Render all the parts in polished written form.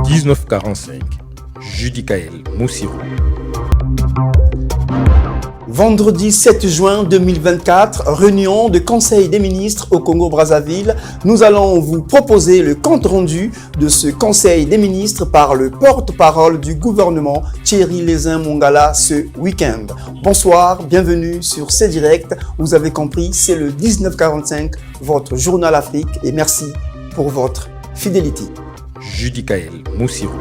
1945, Judicaël Moussirou. Vendredi 7 juin 2024, réunion de Conseil des ministres au Congo-Brazzaville. Nous allons vous proposer le compte-rendu de ce Conseil des ministres par le porte-parole du gouvernement, Thierry Lézin Mongala, ce week-end. Bonsoir, bienvenue sur C-Direct. Vous avez compris, c'est le 1945, votre journal Afrique, et merci pour votre fidélité. Judicaël Moussirou.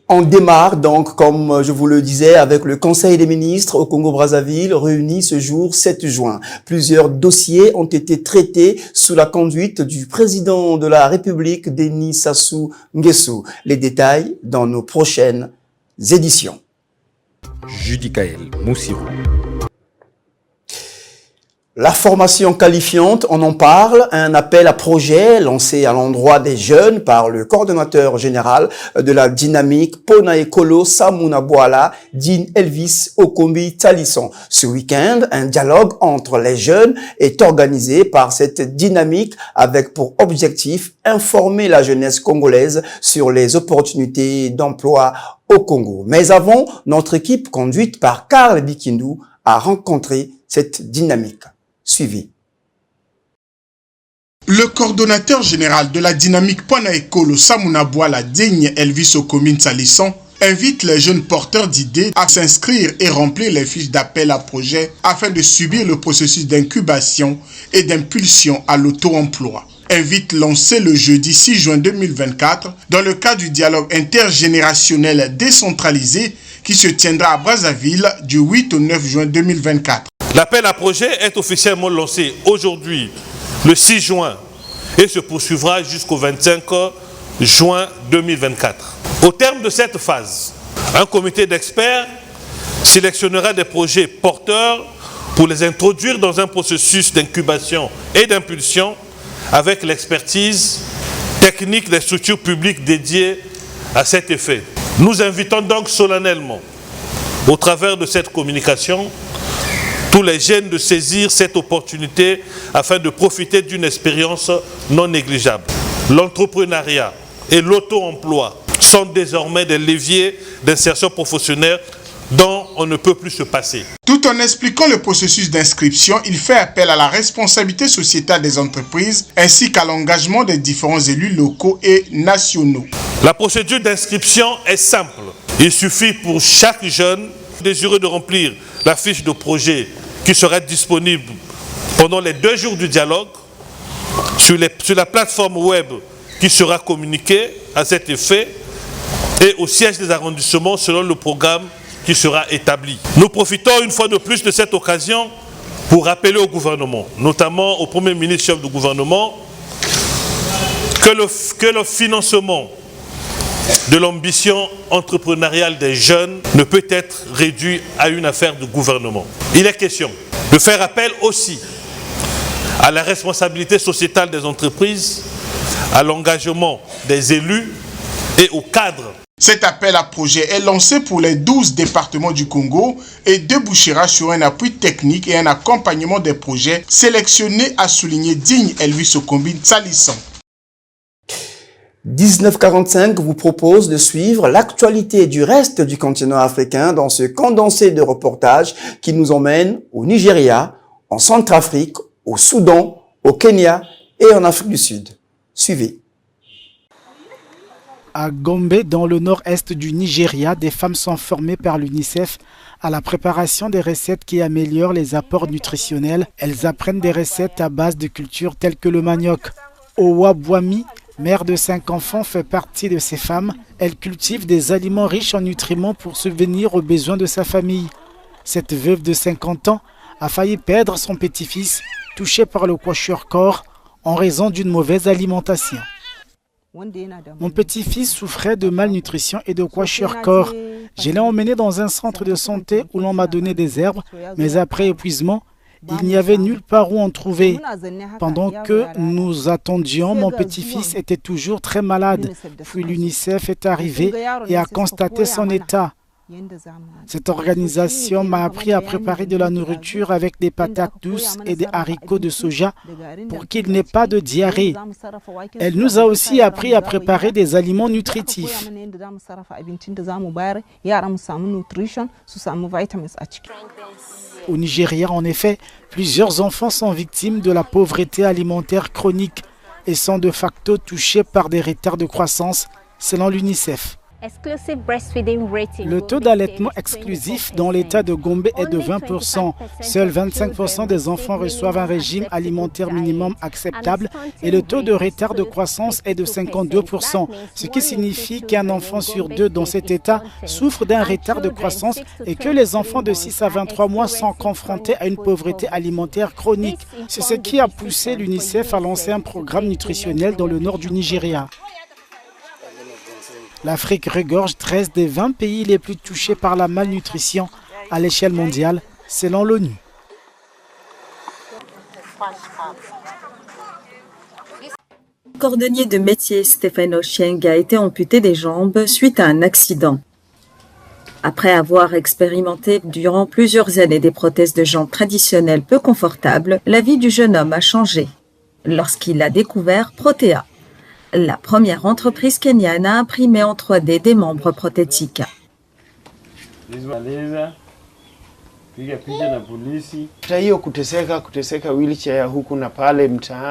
On démarre donc, comme je vous le disais, avec le Conseil des ministres au Congo-Brazzaville réuni ce jour 7 juin. Plusieurs dossiers ont été traités sous la conduite du président de la République, Denis Sassou Nguesso. Les détails dans nos prochaines éditions. Judicaël Moussirou. La formation qualifiante, on en parle, un appel à projet lancé à l'endroit des jeunes par le coordonnateur général de la dynamique Pona Ekolo Samuna Bouala, Dean Elvis Okombi Talisson. Ce week-end, un dialogue entre les jeunes est organisé par cette dynamique avec pour objectif informer la jeunesse congolaise sur les opportunités d'emploi au Congo. Mais avant, notre équipe conduite par Karl Bikindou a rencontré cette dynamique. Suivi. Le coordonnateur général de la dynamique Pona Ekolo Samuna Bouala, Digne Elvis Okombi Talisson, invite les jeunes porteurs d'idées à s'inscrire et remplir les fiches d'appel à projet afin de subir le processus d'incubation et d'impulsion à l'auto-emploi. Invite lancé le jeudi 6 juin 2024 dans le cadre du dialogue intergénérationnel décentralisé qui se tiendra à Brazzaville du 8 au 9 juin 2024. L'appel à projet est officiellement lancé aujourd'hui, le 6 juin, et se poursuivra jusqu'au 25 juin 2024. Au terme de cette phase, un comité d'experts sélectionnera des projets porteurs pour les introduire dans un processus d'incubation et d'impulsion avec l'expertise technique des structures publiques dédiées à cet effet. Nous invitons donc solennellement, au travers de cette communication, tous les jeunes de saisir cette opportunité afin de profiter d'une expérience non négligeable. L'entrepreneuriat et l'auto-emploi sont désormais des leviers d'insertion professionnelle dont on ne peut plus se passer. Tout en expliquant le processus d'inscription, il fait appel à la responsabilité sociétale des entreprises ainsi qu'à l'engagement des différents élus locaux et nationaux. La procédure d'inscription est simple. Il suffit pour chaque jeune désireux de remplir la fiche de projet qui sera disponible pendant les 2 jours du dialogue sur la plateforme web qui sera communiquée à cet effet et au siège des arrondissements selon le programme qui sera établi. Nous profitons une fois de plus de cette occasion pour rappeler au gouvernement, notamment au Premier ministre chef du gouvernement, que le financement de l'ambition entrepreneuriale des jeunes ne peut être réduit à une affaire du gouvernement. Il est question de faire appel aussi à la responsabilité sociétale des entreprises, à l'engagement des élus et aux cadres. Cet appel à projet est lancé pour les 12 départements du Congo et débouchera sur un appui technique et un accompagnement des projets sélectionnés, a souligné Digne Elvis Okombi Talisson. 1945 vous propose de suivre l'actualité du reste du continent africain dans ce condensé de reportages qui nous emmène au Nigeria, en Centrafrique, au Soudan, au Kenya et en Afrique du Sud. Suivez. À Gombe, dans le nord-est du Nigeria, des femmes sont formées par l'UNICEF à la préparation des recettes qui améliorent les apports nutritionnels. Elles apprennent des recettes à base de cultures telles que le manioc. Owa Bouami, mère de 5 enfants, fait partie de ces femmes. Elle cultive des aliments riches en nutriments pour subvenir aux besoins de sa famille. Cette veuve de 50 ans a failli perdre son petit-fils, touché par le kwashiorkor en raison d'une mauvaise alimentation. Mon petit-fils souffrait de malnutrition et de kwashiorkor. Je l'ai emmené dans un centre de santé où l'on m'a donné des herbes, mais après épuisement, il n'y avait nulle part où en trouver. Pendant que nous attendions, mon petit-fils était toujours très malade. Puis l'UNICEF est arrivé et a constaté son état. Cette organisation m'a appris à préparer de la nourriture avec des patates douces et des haricots de soja pour qu'il n'ait pas de diarrhée. Elle nous a aussi appris à préparer des aliments nutritifs. Au Nigeria, en effet, plusieurs enfants sont victimes de la pauvreté alimentaire chronique et sont de facto touchés par des retards de croissance, selon l'UNICEF. Le taux d'allaitement exclusif dans l'État de Gombe est de 20%. Seuls 25% des enfants reçoivent un régime alimentaire minimum acceptable et le taux de retard de croissance est de 52%, ce qui signifie qu'un enfant sur deux dans cet État souffre d'un retard de croissance et que les enfants de 6 à 23 mois sont confrontés à une pauvreté alimentaire chronique. C'est ce qui a poussé l'UNICEF à lancer un programme nutritionnel dans le nord du Nigeria. L'Afrique regorge 13 des 20 pays les plus touchés par la malnutrition à l'échelle mondiale, selon l'ONU. Le cordonnier de métier Stefano Chieng a été amputé des jambes suite à un accident. Après avoir expérimenté durant plusieurs années des prothèses de jambes traditionnelles peu confortables, la vie du jeune homme a changé lorsqu'il a découvert Protea, la première entreprise kenyane à imprimer en 3D des membres prothétiques.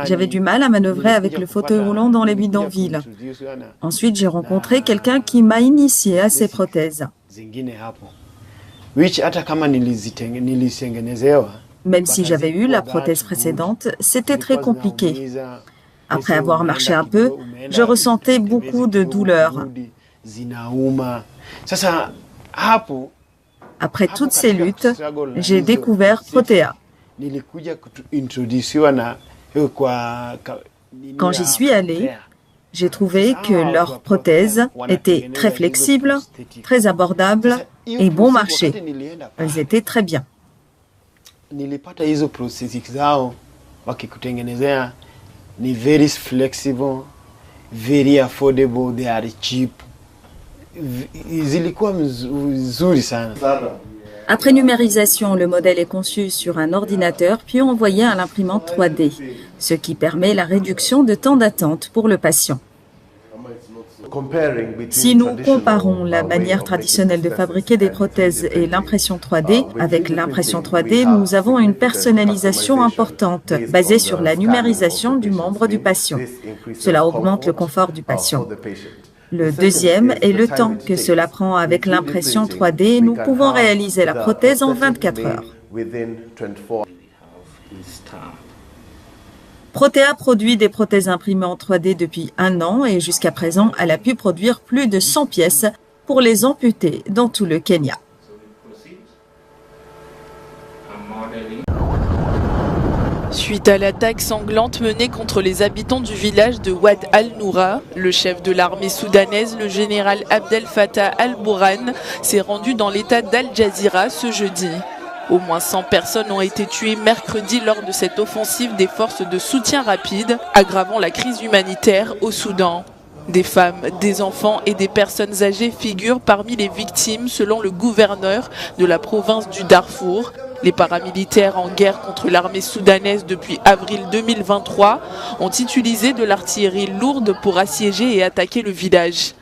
J'avais du mal à manœuvrer avec le fauteuil roulant dans les bidonvilles. Ensuite, j'ai rencontré quelqu'un qui m'a initié à ces prothèses. Même si j'avais eu la prothèse précédente, c'était très compliqué. Après avoir marché un peu, je ressentais beaucoup de douleur. Après toutes ces luttes, j'ai découvert Protea. Quand j'y suis allé, j'ai trouvé que leurs prothèses étaient très flexibles, très abordables et bon marché. Elles étaient très bien. Ni very flexible, very affordable, they are cheap. Zilikuwa nzuri sana. Après numérisation, le modèle est conçu sur un ordinateur puis envoyé à l'imprimante 3D, ce qui permet la réduction de temps d'attente pour le patient. Si nous comparons la manière traditionnelle de fabriquer des prothèses et l'impression 3D, avec l'impression 3D, nous avons une personnalisation importante basée sur la numérisation du membre du patient. Cela augmente le confort du patient. Le deuxième est le temps que cela prend avec l'impression 3D. Nous pouvons réaliser la prothèse en 24 heures. Protea produit des prothèses imprimées en 3D depuis 1 an et jusqu'à présent, elle a pu produire plus de 100 pièces pour les amputés dans tout le Kenya. Suite à l'attaque sanglante menée contre les habitants du village de Wad al-Noura, le chef de l'armée soudanaise, le général Abdel Fattah al-Burhan, s'est rendu dans l'état d'Al Jazeera ce jeudi. Au moins 100 personnes ont été tuées mercredi lors de cette offensive des forces de soutien rapide, aggravant la crise humanitaire au Soudan. Des femmes, des enfants et des personnes âgées figurent parmi les victimes selon le gouverneur de la province du Darfour. Les paramilitaires en guerre contre l'armée soudanaise depuis avril 2023 ont utilisé de l'artillerie lourde pour assiéger et attaquer le village.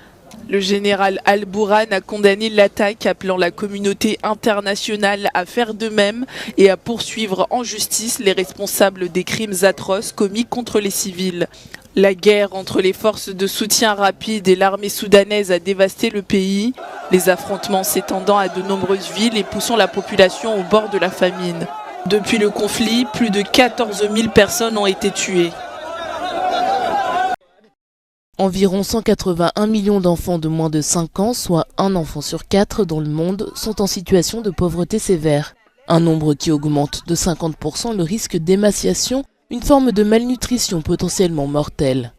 Le général al-Burhan a condamné l'attaque, appelant la communauté internationale à faire de même et à poursuivre en justice les responsables des crimes atroces commis contre les civils. La guerre entre les forces de soutien rapide et l'armée soudanaise a dévasté le pays, les affrontements s'étendant à de nombreuses villes et poussant la population au bord de la famine. Depuis le conflit, plus de 14 000 personnes ont été tuées. Environ 181 millions d'enfants de moins de 5 ans, soit un enfant sur 4 dans le monde, sont en situation de pauvreté sévère. Un nombre qui augmente de 50% le risque d'émaciation, une forme de malnutrition potentiellement mortelle.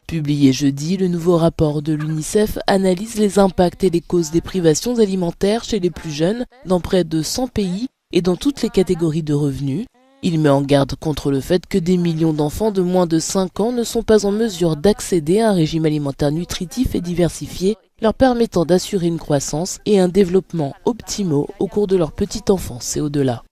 Publié jeudi, le nouveau rapport de l'UNICEF analyse les impacts et les causes des privations alimentaires chez les plus jeunes dans près de 100 pays et dans toutes les catégories de revenus. Il met en garde contre le fait que des millions d'enfants de moins de 5 ans ne sont pas en mesure d'accéder à un régime alimentaire nutritif et diversifié, leur permettant d'assurer une croissance et un développement optimaux au cours de leur petite enfance et au-delà.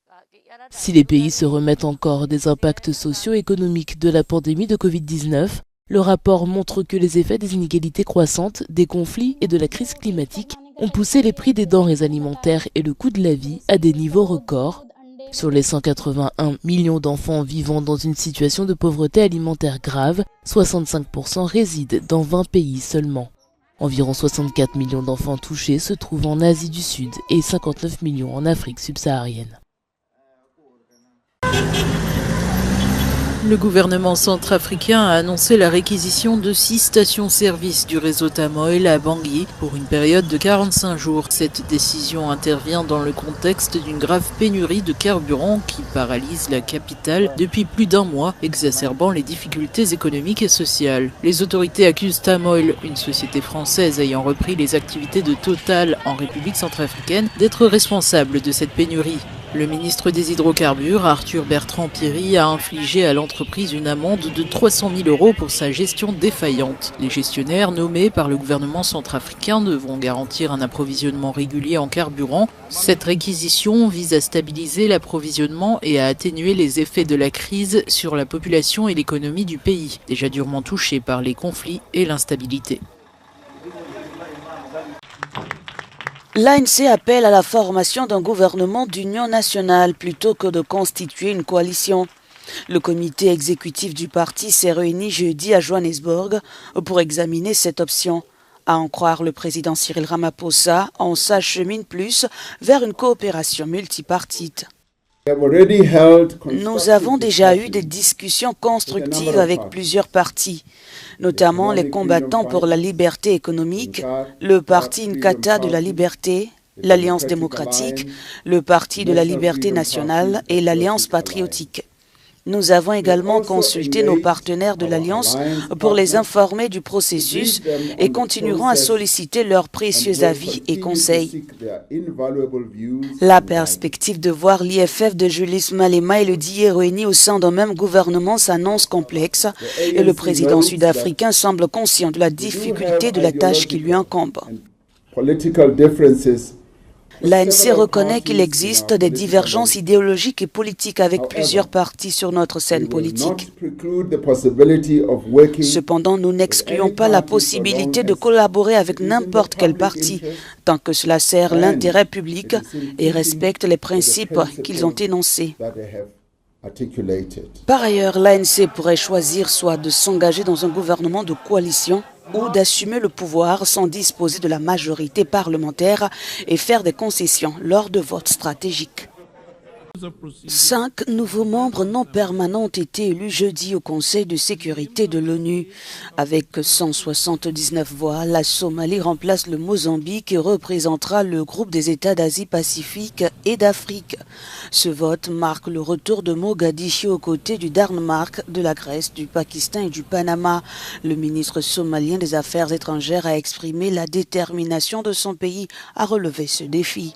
Si les pays se remettent encore des impacts socio-économiques de la pandémie de Covid-19, le rapport montre que les effets des inégalités croissantes, des conflits et de la crise climatique ont poussé les prix des denrées alimentaires et le coût de la vie à des niveaux records. Sur les 181 millions d'enfants vivant dans une situation de pauvreté alimentaire grave, 65% résident dans 20 pays seulement. Environ 64 millions d'enfants touchés se trouvent en Asie du Sud et 59 millions en Afrique subsaharienne. Le gouvernement centrafricain a annoncé la réquisition de 6 stations-service du réseau Tamoil à Bangui pour une période de 45 jours. Cette décision intervient dans le contexte d'une grave pénurie de carburant qui paralyse la capitale depuis plus d'1 mois, exacerbant les difficultés économiques et sociales. Les autorités accusent Tamoil, une société française ayant repris les activités de Total en République centrafricaine, d'être responsable de cette pénurie. Le ministre des Hydrocarbures, Arthur Bertrand-Piry, a infligé à l'entreprise une amende de 300 000 € pour sa gestion défaillante. Les gestionnaires nommés par le gouvernement centrafricain devront garantir un approvisionnement régulier en carburant. Cette réquisition vise à stabiliser l'approvisionnement et à atténuer les effets de la crise sur la population et l'économie du pays, déjà durement touchée par les conflits et l'instabilité. L'ANC appelle à la formation d'un gouvernement d'union nationale plutôt que de constituer une coalition. Le comité exécutif du parti s'est réuni jeudi à Johannesburg pour examiner cette option. À en croire le président Cyril Ramaphosa, on s'achemine plus vers une coopération multipartite. Nous avons déjà eu des discussions constructives avec plusieurs partis, notamment les combattants pour la liberté économique, le parti Inkatha de la liberté, l'Alliance démocratique, le parti de la liberté nationale et l'Alliance patriotique. Nous avons également consulté nos partenaires de l'Alliance pour les informer du processus et continuerons à solliciter leurs précieux avis et conseils. La perspective de voir l'IFF de Julius Malema et le DIE réunis au sein d'un même gouvernement s'annonce complexe et le président sud-africain semble conscient de la difficulté de la tâche qui lui incombe. L'ANC reconnaît qu'il existe des divergences idéologiques et politiques avec plusieurs partis sur notre scène politique. Cependant, nous n'excluons pas la possibilité de collaborer avec n'importe quel parti, tant que cela sert l'intérêt public et respecte les principes qu'ils ont énoncés. Par ailleurs, l'ANC pourrait choisir soit de s'engager dans un gouvernement de coalition ou d'assumer le pouvoir sans disposer de la majorité parlementaire et faire des concessions lors de votes stratégiques. 5 nouveaux membres non permanents ont été élus jeudi au Conseil de sécurité de l'ONU. Avec 179 voix, la Somalie remplace le Mozambique et représentera le groupe des États d'Asie-Pacifique et d'Afrique. Ce vote marque le retour de Mogadiscio aux côtés du Danemark, de la Grèce, du Pakistan et du Panama. Le ministre somalien des Affaires étrangères a exprimé la détermination de son pays à relever ce défi.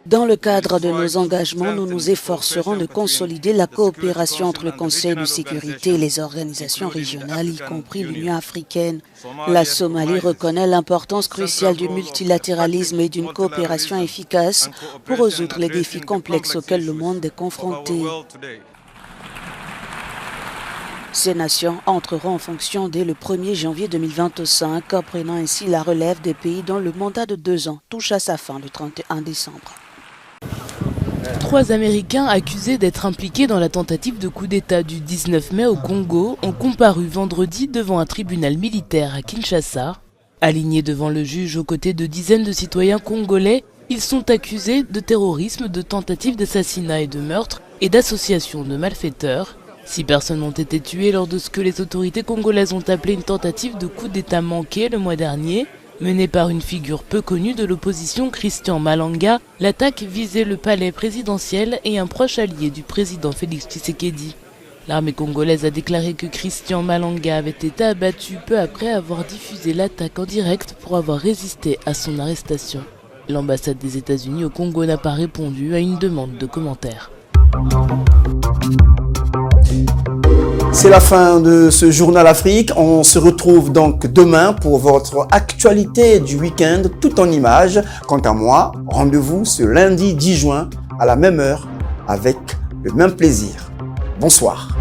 Dans le cadre de nos engagements, nous nous efforcerons de consolider la coopération entre le Conseil de sécurité et les organisations régionales, y compris l'Union africaine. La Somalie reconnaît l'importance cruciale du multilatéralisme et d'une coopération efficace pour résoudre les défis complexes auxquels le monde est confronté. Ces nations entreront en fonction dès le 1er janvier 2025, prenant ainsi la relève des pays dont le mandat de 2 ans touche à sa fin le 31 décembre. 3 Américains accusés d'être impliqués dans la tentative de coup d'État du 19 mai au Congo ont comparu vendredi devant un tribunal militaire à Kinshasa. Alignés devant le juge aux côtés de dizaines de citoyens congolais, ils sont accusés de terrorisme, de tentative d'assassinat et de meurtre et d'association de malfaiteurs. 6 personnes ont été tuées lors de ce que les autorités congolaises ont appelé une tentative de coup d'État manqué le mois dernier. Menée par une figure peu connue de l'opposition, Christian Malanga, l'attaque visait le palais présidentiel et un proche allié du président Félix Tshisekedi. L'armée congolaise a déclaré que Christian Malanga avait été abattu peu après avoir diffusé l'attaque en direct pour avoir résisté à son arrestation. L'ambassade des États-Unis au Congo n'a pas répondu à une demande de commentaires. C'est la fin de ce Journal Afrique. On se retrouve donc demain pour votre actualité du week-end tout en images. Quant à moi, rendez-vous ce lundi 10 juin à la même heure avec le même plaisir. Bonsoir.